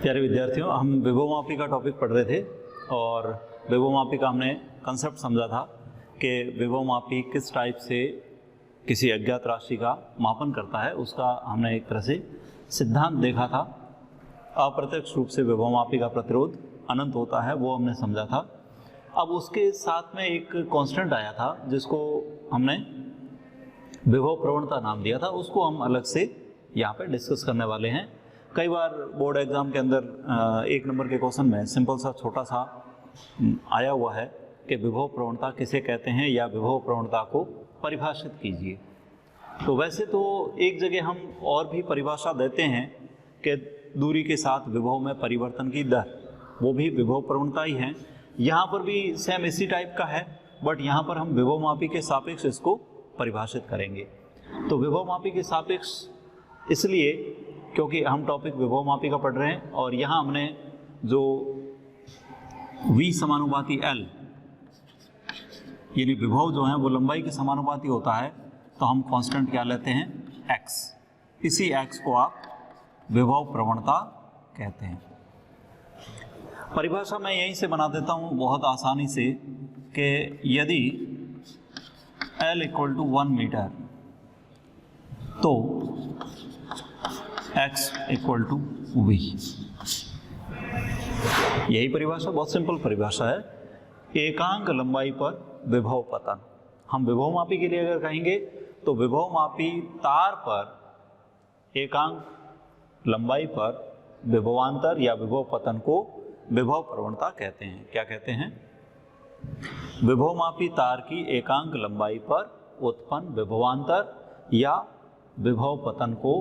प्यारे विद्यार्थियों, हम विभवमापी का टॉपिक पढ़ रहे थे और विभवमापी का हमने कंसेप्ट समझा था कि विभवमापी किस टाइप से किसी अज्ञात राशि का मापन करता है। उसका हमने एक तरह से सिद्धांत देखा था। अप्रत्यक्ष रूप से विभवमापी का प्रतिरोध अनंत होता है, वो हमने समझा था। अब उसके साथ में एक कांस्टेंट आया था जिसको हमने विभव प्रवणता नाम दिया था। उसको हम अलग से यहाँ पे डिस्कस करने वाले हैं। कई बार बोर्ड एग्जाम के अंदर एक नंबर के क्वेश्चन में सिंपल सा छोटा सा आया हुआ है कि विभव प्रवणता किसे कहते हैं या विभव प्रवणता को परिभाषित कीजिए। तो वैसे तो एक जगह हम और भी परिभाषा देते हैं कि दूरी के साथ विभव में परिवर्तन की दर, वो भी विभव प्रवणता ही है। यहाँ पर भी सेम इसी टाइप का है, बट यहाँ पर हम विभवमापी के सापेक्ष इसको परिभाषित करेंगे। तो विभवमापी के सापेक्ष इसलिए क्योंकि हम टॉपिक विभवमापी का पढ़ रहे हैं और यहाँ हमने जो V समानुपाती L यानी विभव जो है वो लंबाई के समानुपाती होता है, तो हम कांस्टेंट क्या लेते हैं, x। इसी x को आप विभव प्रवणता कहते हैं। परिभाषा मैं यहीं से बना देता हूँ बहुत आसानी से कि यदि L = 1 मीटर तो x = v। यही परिभाषा बहुत सिंपल परिभाषा है। एकांक लंबाई पर विभव पतन। हम विभवमापी के लिए अगर कहेंगे तो विभवमापी तार पर एकांक लंबाई पर विभवांतर या विभव पतन को विभव प्रवणता कहते हैं। क्या कहते हैं? विभवमापी तार की एकांक लंबाई पर उत्पन्न विभवांतर या विभव पतन को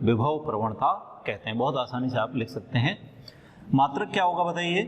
विभव प्रवणता कहते हैं। बहुत आसानी से आप लिख सकते हैं। मात्रक क्या होगा बताइए?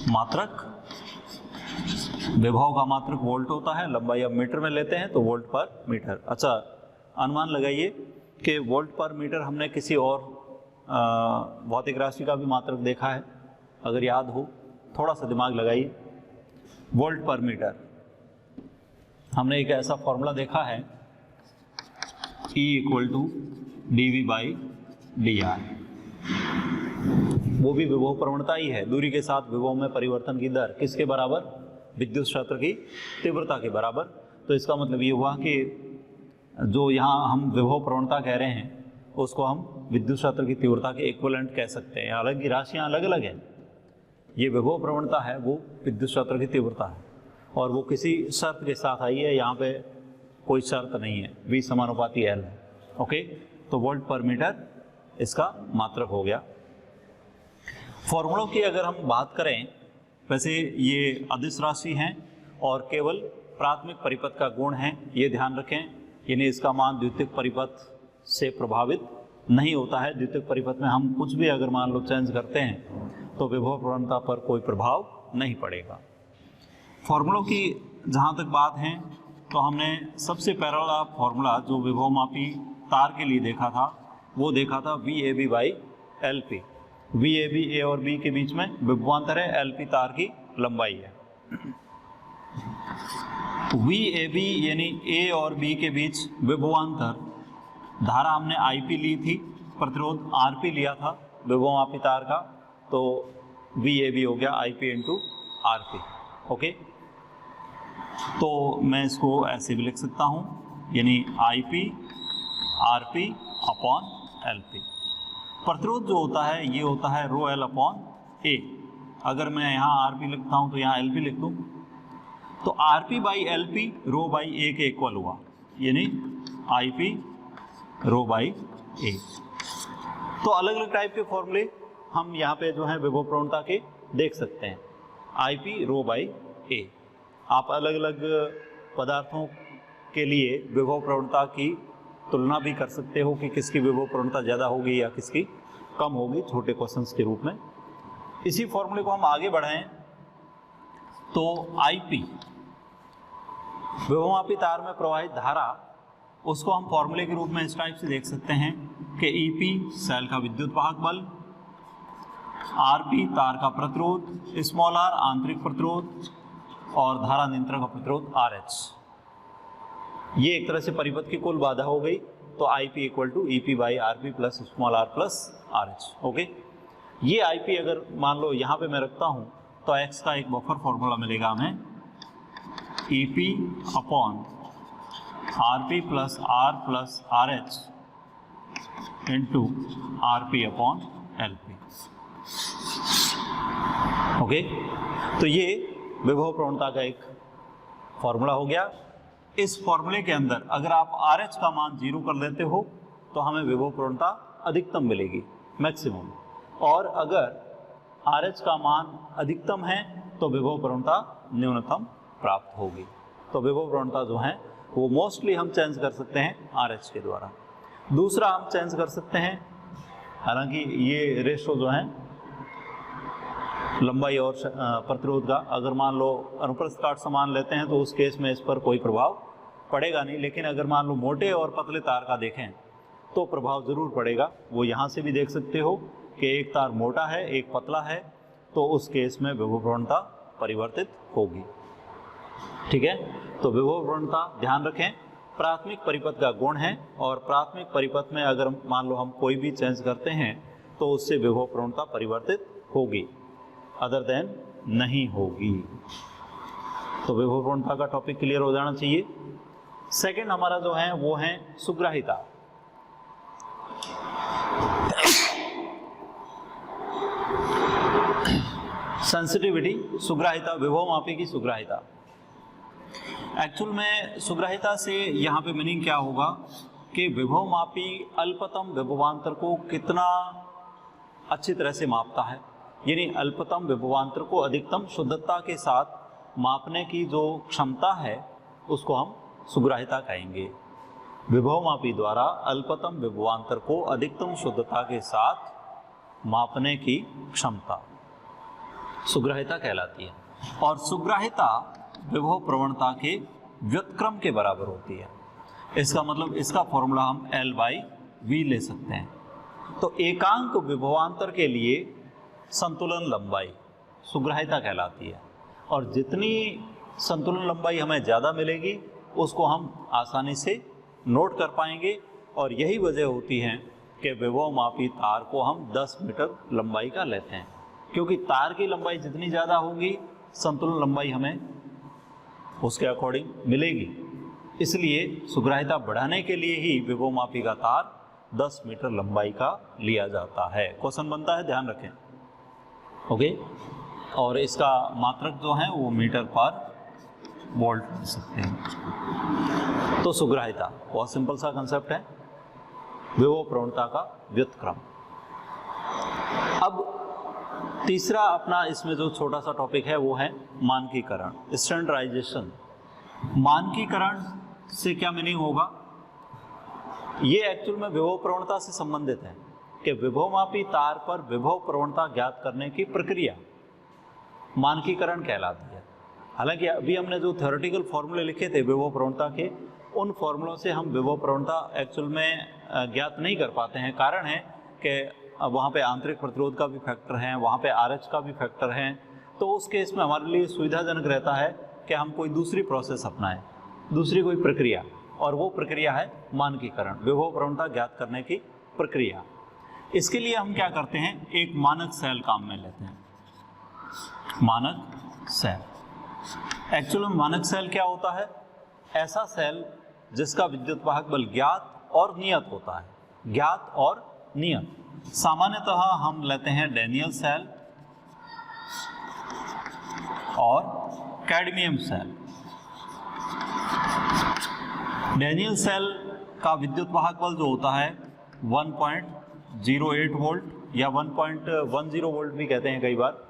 मात्रक, विभव का मात्रक वोल्ट होता है, लंबाई अब मीटर में लेते हैं तो वोल्ट पर मीटर। अच्छा, अनुमान लगाइए कि वोल्ट पर मीटर हमने किसी और भौतिक राशि का भी मात्रक देखा है, अगर याद हो थोड़ा सा दिमाग लगाइए। वोल्ट पर मीटर हमने एक ऐसा फॉर्मूला देखा है, E = dV/dr। वो भी विभव प्रवणता ही है। दूरी के साथ विभव में परिवर्तन की दर किसके बराबर? विद्युत क्षेत्र की तीव्रता के बराबर। तो इसका मतलब ये हुआ कि जो यहाँ हम विभव प्रवणता कह रहे हैं उसको हम विद्युत क्षेत्र की तीव्रता के इक्विवेलेंट कह सकते हैं। हालांकि राशियाँ अलग अलग हैं। ये विभव प्रवणता है, वो विद्युत क्षेत्र की तीव्रता है और वो किसी शर्त के साथ आई है। यहाँ पे कोई शर्त नहीं है, V समानुपाती L है। ओके, तो वोल्ट पर मीटर इसका मात्रक हो गया। फॉर्मूलों की अगर हम बात करें, वैसे ये अदिश राशि हैं और केवल प्राथमिक परिपथ का गुण है, ये ध्यान रखें। यानी इसका मान द्वितीयक परिपथ से प्रभावित नहीं होता है। द्वितीयक परिपथ में हम कुछ भी अगर मान लो चेंज करते हैं तो विभव प्रवणता पर कोई प्रभाव नहीं पड़ेगा। फॉर्मूलों की जहाँ तक बात है तो हमने सबसे पहला फॉर्मूला जो विभवमापी तार के लिए देखा था वो देखा था VAB/LP। VAB A और B के बीच में विभवांतर है, LP तार की लंबाई है। VAB यानी A और B के बीच विभवांतर, धारा हमने IP ली थी, प्रतिरोध RP लिया था विभवमापी तार का, तो VAB हो गया IP × RP। ओके, तो मैं इसको ऐसे भी लिख सकता हूँ, यानी IP RP/LP। प्रतिरोध जो होता है ये होता है ρL/A। अगर मैं यहाँ RP लिखता हूँ तो यहाँ LP लिख दूँ, तो RP/LP ρ/A के इक्वल हुआ, यानी IP ρ/A। तो अलग अलग टाइप के फॉर्मूले हम यहाँ पे जो है विभव प्रवणता के देख सकते हैं। IP ρ/A। आप अलग अलग पदार्थों के लिए विभव प्रवणता की तुलना भी कर सकते हो कि किसकी विभव प्रवणता ज़्यादा होगी या किसकी कम होगी, छोटे क्वेश्चंस के रूप में। इसी फॉर्मूले को हम आगे बढ़ाएं तो IP विभवमापी तार में प्रवाहित धारा, उसको हम फॉर्मूले के रूप में इस टाइप से देख सकते हैं कि EP सेल का विद्युत वाहक बल, RP तार का प्रतिरोध, r आंतरिक प्रतिरोध और धारा नियंत्रण का प्रतिरोध RH। ये एक तरह से परिपथ की कुल बाधा हो गई तो IP equal to EP by RP plus small r plus RH। Okay, ये IP अगर मान लो यहाँ पे मैं रखता हूँ तो x का एक बफर फॉर्मूला मिलेगा हमें EP upon RP plus R plus RH into RP upon LP। Okay, तो ये विभव प्रवणता का एक फॉर्मूला हो गया। इस फॉर्मूले के अंदर अगर आप RH का मान 0 कर लेते हो तो हमें विभव प्रवणता अधिकतम मिलेगी, मैक्सिमम, और अगर RH का मान अधिकतम है तो विभव प्रवणता न्यूनतम प्राप्त होगी। तो विभव प्रवणता जो है वो मोस्टली हम चेंज कर सकते हैं RH के द्वारा। दूसरा हम चेंज कर सकते हैं, हालांकि ये रेशो जो है लंबाई और प्रतिरोध का, अगर मान लो अनुप्रस्थ काट समान लेते हैं तो उस केस में इस पर कोई प्रभाव पड़ेगा नहीं, लेकिन अगर मान लो मोटे और पतले तार का देखें तो प्रभाव ज़रूर पड़ेगा। वो यहाँ से भी देख सकते हो कि एक तार मोटा है एक पतला है, तो उस केस में विभव प्रवणता परिवर्तित होगी। ठीक है, तो विभव प्रवणता ध्यान रखें प्राथमिक परिपथ का गुण है, और प्राथमिक परिपथ में अगर मान लो हम कोई भी चेंज करते हैं तो उससे विभव प्रवणता परिवर्तित होगी, अदर देन नहीं होगी। तो विभव प्रवणता का टॉपिक क्लियर हो जाना चाहिए। सेकंड हमारा जो है वो है सुग्राहिता। सेंसिटिविटी, सुग्राहिता, विभवमापी की सुग्राहिता। एक्चुअल में सुग्राहिता से यहाँ पे मीनिंग क्या होगा कि विभवमापी अल्पतम विभवांतर को कितना अच्छी तरह से मापता है, यानी अल्पतम विभवांतर को अधिकतम शुद्धता के साथ मापने की जो क्षमता है उसको हम सुग्राहिता कहेंगे। विभवमापी द्वारा अल्पतम विभवांतर को अधिकतम शुद्धता के साथ मापने की क्षमता सुग्राहिता कहलाती है। और सुग्राहिता विभव प्रवणता के व्युत्क्रम के बराबर होती है। इसका मतलब इसका फॉर्मूला हम L/V ले सकते हैं। तो एकांक विभवांतर के लिए संतुलन लंबाई सुग्राहिता कहलाती है, और जितनी संतुलन लंबाई हमें ज़्यादा मिलेगी उसको हम आसानी से नोट कर पाएंगे। और यही वजह होती है कि विभवमापी तार को हम 10 मीटर लंबाई का लेते हैं, क्योंकि तार की लंबाई जितनी ज़्यादा होगी संतुलन लंबाई हमें उसके अकॉर्डिंग मिलेगी। इसलिए सुग्राहिता बढ़ाने के लिए ही विभवमापी का तार 10 मीटर लंबाई का लिया जाता है। क्वेश्चन बनता है, ध्यान रखें। ओके, और इसका मात्रक जो है वो मीटर पर वोल्ट ले सकते हैं। तो सुग्राहिता बहुत सिंपल सा कंसेप्ट है, विभव प्रवणता का व्युत्क्रम। अब तीसरा अपना इसमें जो छोटा सा टॉपिक है वो है मानकीकरण, स्टैंडर्डाइजेशन। मानकीकरण से क्या मीनिंग होगा, ये एक्चुअल में विभव प्रवणता से संबंधित है कि विभवमापी तार पर विभव प्रवणता ज्ञात करने की प्रक्रिया मानकीकरण कहलाती है। हालांकि अभी हमने जो थ्योरेटिकल फॉर्मूले लिखे थे विभव प्रवणता के, उन फॉर्मूलों से हम विभव प्रवणता एक्चुअल में ज्ञात नहीं कर पाते हैं। कारण है कि वहाँ पे आंतरिक प्रतिरोध का भी फैक्टर है, वहाँ पे RH का भी फैक्टर है। तो उस केस में हमारे लिए सुविधाजनक रहता है कि हम कोई दूसरी प्रोसेस अपनाएं, दूसरी कोई प्रक्रिया, और वो प्रक्रिया है मानकीकरण, विभव प्रवणता ज्ञात करने की प्रक्रिया। इसके लिए हम क्या करते हैं, एक मानक सेल काम में लेते हैं। मानक सेल, एक्चुअली मानक सेल क्या होता है, ऐसा सेल जिसका विद्युत वाहक बल ज्ञात और नियत होता है। ज्ञात और नियत सामान्यतः हम लेते हैं डैनियल सेल और कैडमियम सेल। डैनियल सेल का विद्युत वाहक बल जो होता है 1.08 वोल्ट या 1.10 वोल्ट भी कहते हैं कई बार,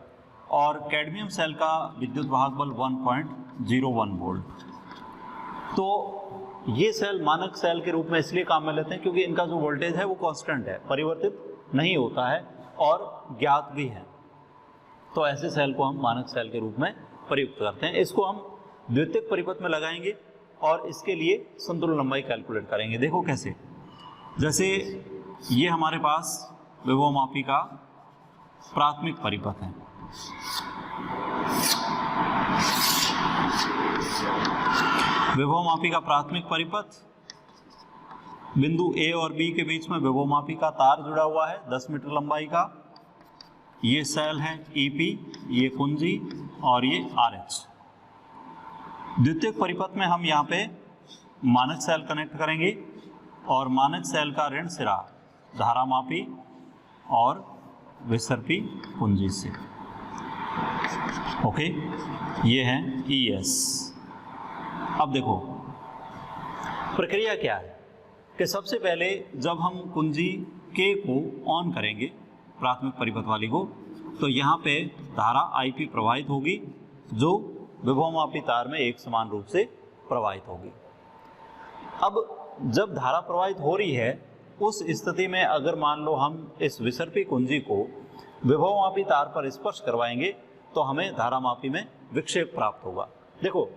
और कैडमियम सेल का विद्युत वाहक बल 1.01 वोल्ट। तो ये सेल मानक सेल के रूप में इसलिए काम में लेते हैं क्योंकि इनका जो वोल्टेज है वो कांस्टेंट है, परिवर्तित नहीं होता है और ज्ञात भी है। तो ऐसे सेल को हम मानक सेल के रूप में प्रयुक्त करते हैं। इसको हम द्वितीयक परिपथ में लगाएंगे और इसके लिए संतुलन लंबाई कैलकुलेट करेंगे। देखो कैसे, जैसे ये हमारे पास विभवमापी का प्राथमिक परिपथ है। विभवमापी का प्राथमिक परिपथ, बिंदु ए और बी के बीच में विभवमापी का तार जुड़ा हुआ है 10 मीटर लंबाई का। ये सेल है ईपी, ये कुंजी और ये आरएच। द्वितीयक परिपथ में हम यहाँ पे मानक सेल कनेक्ट करेंगे और मानक सेल का ऋण सिरा धारामापी और विसर्पी कुंजी से। ओके, ये है ES। अब देखो प्रक्रिया क्या है कि सबसे पहले जब हम कुंजी K को ऑन करेंगे, प्राथमिक परिपथ वाली को, तो यहाँ पे धारा IP प्रवाहित होगी जो विभवमापी तार में एक समान रूप से प्रवाहित होगी। अब जब धारा प्रवाहित हो रही है उस स्थिति में अगर मान लो हम इस विसर्पी कुंजी को विभवमापी तार पर स्पर्श करवाएंगे तो हमें धारामापी में विक्षेप प्राप्त होगा। देखो,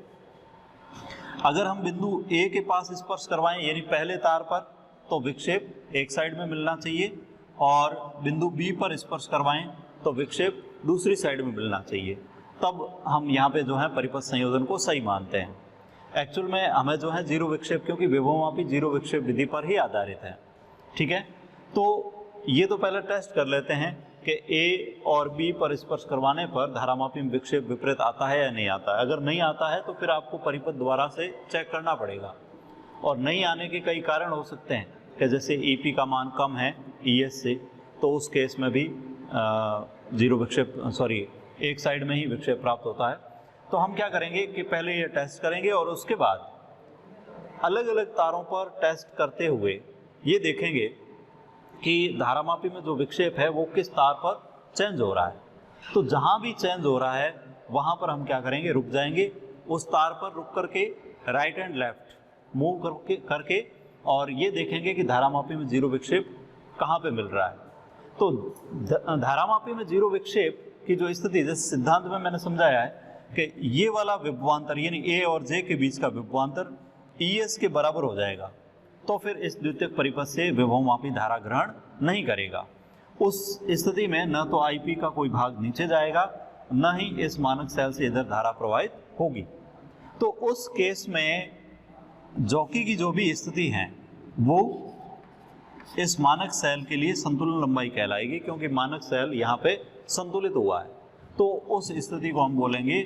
अगर हम बिंदु A के पास स्पर्श करवाएं यानी पहले तार पर, तो विक्षेप एक साइड में मिलना चाहिए, और बिंदु B पर स्पर्श करवाएं तो विक्षेप दूसरी साइड में मिलना चाहिए। तब हम यहाँ पे जो है परिपथ संयोजन को सही मानते हैं। एक्चुअल में हमें जो है जीरो विक्षेप, क्योंकि विभवमापी जीरो विक्षेप विधि पर ही आधारित है। ठीक है, तो ये तो पहले टेस्ट कर लेते हैं कि A और B पर स्पर्श करवाने पर धारामापी में विक्षेप विपरीत आता है या नहीं आता है। अगर नहीं आता है तो फिर आपको परिपथ दोबारा से चेक करना पड़ेगा, और नहीं आने के कई कारण हो सकते हैं कि जैसे EP का मान कम है ES से, तो उस केस में भी जीरो विक्षेप, एक साइड में ही विक्षेप प्राप्त होता है। तो हम क्या करेंगे कि पहले ये टेस्ट करेंगे और उसके बाद अलग अलग तारों पर टेस्ट करते हुए ये देखेंगे कि धारामापी में जो विक्षेप है वो किस तार पर चेंज हो रहा है। तो जहाँ भी चेंज हो रहा है वहाँ पर हम क्या करेंगे, रुक जाएंगे, उस तार पर रुक करके राइट एंड लेफ्ट मूव करके और ये देखेंगे कि धारामापी में जीरो विक्षेप कहाँ पे मिल रहा है। तो धारामापी में जीरो विक्षेप की जो स्थिति, जैसे सिद्धांत में मैंने समझाया है कि ये वाला विभवांतर यानी A और J के बीच का विभवांतर ES के बराबर हो जाएगा, तो फिर इस द्वितीयक परिपथ से विभवमापी धारा ग्रहण नहीं करेगा। उस स्थिति में न तो IP का कोई भाग नीचे जाएगा, न ही इस मानक सेल से इधर धारा प्रवाहित होगी। तो उस केस में जॉकी की जो भी स्थिति है वो इस मानक सेल के लिए संतुलन लंबाई कहलाएगी, क्योंकि मानक सेल यहाँ पे संतुलित हुआ है। तो उस स्थिति को हम बोलेंगे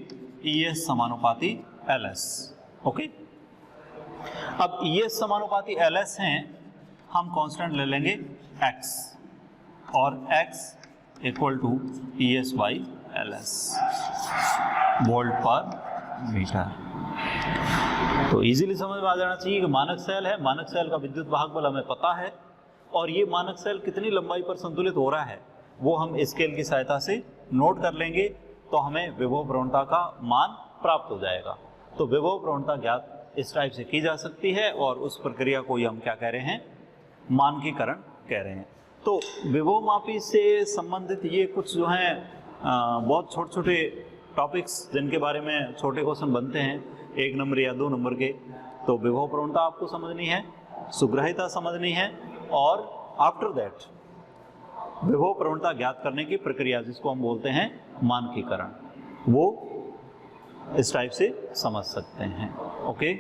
ES समानुपाती LS। ओके, अब ES समानुपाती LS हैं, हम कांस्टेंट ले लेंगे X, और X equal to ES by LS volt per metre. तो इजीली समझ में आ जाना चाहिए कि मानक सेल है, मानक सेल का विद्युत वाहक बल हमें पता है, और ये मानक सेल कितनी लंबाई पर संतुलित हो रहा है वो हम स्केल की सहायता से नोट कर लेंगे, तो हमें विभव प्रवणता का मान प्राप्त हो जाएगा। तो विभव प्रवणता ज्ञात इस टाइप से की जा सकती है, और उस प्रक्रिया को ही हम क्या कह रहे हैं, मानकीकरण कह रहे हैं। तो विभवमापी से संबंधित ये कुछ जो हैं बहुत छोटे छोटे टॉपिक्स जिनके बारे में छोटे क्वेश्चन बनते हैं 1 नंबर या 2 नंबर के। तो विभव प्रवणता आपको समझनी है, सुग्राह्यता समझनी है, और आफ्टर दैट विभव प्रवणता ज्ञात करने की प्रक्रिया जिसको हम बोलते हैं मानकीकरण, वो इस टाइप से समझ सकते हैं। ओके।